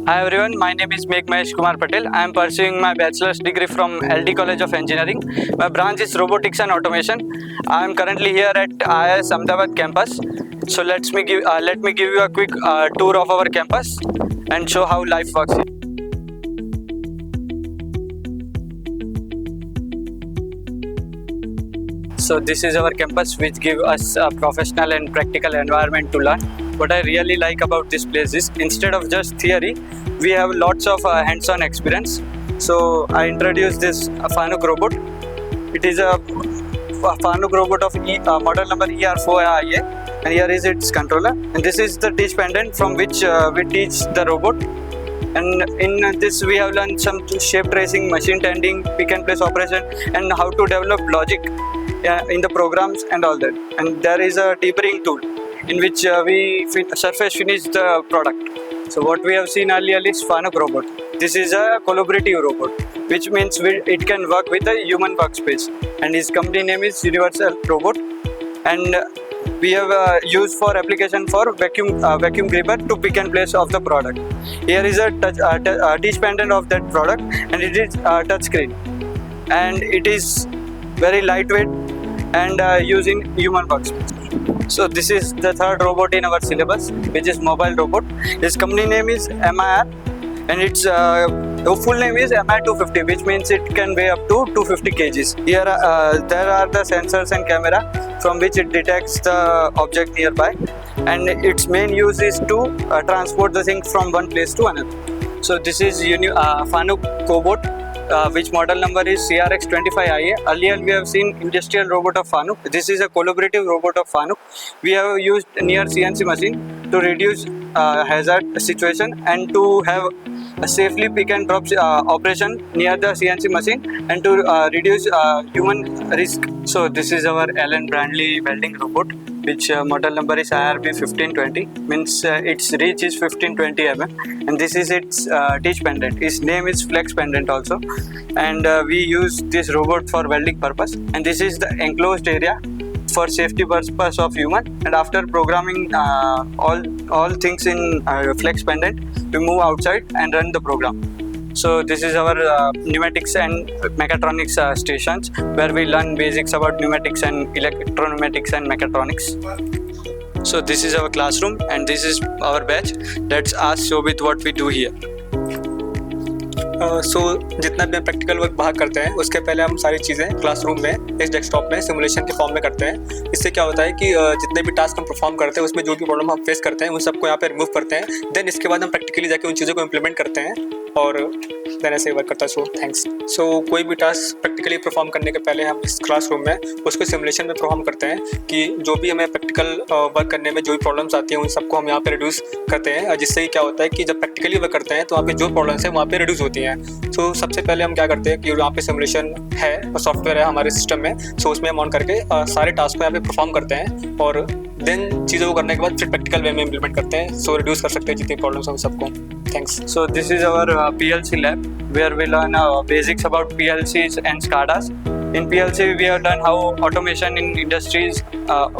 Hi everyone, my name is Megh Mahesh Kumar Patel. I am pursuing my bachelor's degree from LD College of Engineering. My branch is Robotics and Automation. I am currently here at IIS Ahmedabad campus. So let me give you a quick tour of our campus and show how life works here. So this is our campus, which give us a professional and practical environment to learn. What I really like about this place is instead of just theory, we have lots of hands-on experience. So I introduced this Fanuc robot. It is a Fanuc robot of model number ER4IA, and here is its controller. And this is the teach pendant from which we teach the robot. And in this we have learned some shape tracing, machine tending, pick and place operation, and how to develop logic in the programs and all that. And there is a deburring tool in which we surface finish the product. So what we have seen earlier is Fanuc robot. This is a collaborative robot, which means it can work with a human workspace. And his company name is Universal Robot. And we have used for application for vacuum gripper to pick and place of the product. Here is a teach pendant of that product, and it is touch screen, and it is very lightweight and using human workspace. So this is the third robot in our syllabus, which is mobile robot. His company name is MIR, and its full name is MI250, which means it can weigh up to 250 kgs. Here there are the sensors and camera from which it detects the object nearby, and its main use is to transport the things from one place to another. So this is Fanuc Cobot, which model number is CRX25IA. Earlier we have seen industrial robot of Fanuc. This is a collaborative robot of Fanuc. We have used near CNC machine to reduce hazard situation and to have a safely pick and drop operation near the CNC machine and to reduce human risk. So this is our Allen Bradley welding robot, which model number is IRB 1520, means its reach is 1520 mm, and this is its teach pendant. Its name is flex pendant also, and we use this robot for welding purpose. And this is the enclosed area for safety purpose of human. And after programming all things in flex pendant, we move outside and run the program. So this is our pneumatics and mechatronics stations, where we learn basics about pneumatics and electropneumatics and mechatronics. So this is our classroom, and this is our batch. Let's ask Shobit what we do here. जितना भी हम practical work बाहर करते हैं, उसके पहले हम सारी चीज़ें क्लासरूम में इस डेस्कटॉप में सिमुलेशन के फॉर्म में करते हैं. इससे क्या होता है कि जितने भी टास्क हम परफॉर्म करते हैं, उसमें जो भी प्रॉब्लम हम फेस करते हैं, उन सबको यहाँ पे रिमूव करते हैं. देन इसके बाद हम प्रैक्टिकली जाके उन चीज़ों को इम्प्लीमेंट करते हैं, और देन ऐसे वर्क करता है. So thanks. कोई भी टास्क प्रैक्टिकली परफॉर्म करने के पहले हम इस क्लासरूम में उसको सिमुलेशन में परफॉर्म करते हैं कि जो भी हमें प्रैक्टिकल वर्क करने में जो भी प्रॉब्लम्स आती हैं, उन सबको हम यहाँ पे रिड्यूस करते हैं. जिससे क्या होता है कि जब प्रैक्टिकली वर्क करते हैं तो वहाँ पे जो प्रॉब्लम्स हैं वहाँ पे रिड्यूस होती हैं. सबसे पहले हम क्या करते हैं कि यहाँ पे सिमुलेशन है और सॉफ्टवेयर है हमारे सिस्टम में. उसमें हम ऑन करके सारे टास्क को यहाँ पे परफॉर्म करते हैं, और देन चीज़ों को करने के बाद फिर प्रैक्टिकल वे में इम्प्लीमेंट करते हैं. रिड्यूस कर सकते हैं जितनी प्रॉब्लम्स हैं सबको. Thanks. So this is our PLC lab, where we learn basics about PLCs and SCADAs. In PLC we have learned how automation in industries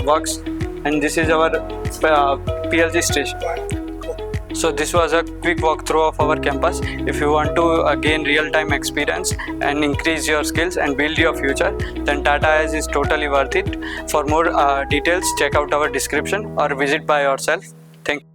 works, and this is our PLC station. So this was a quick walkthrough of our campus. If you want to gain real-time experience and increase your skills and build your future, then Tata IIS is totally worth it. For more details, check out our description or visit by yourself. Thank you.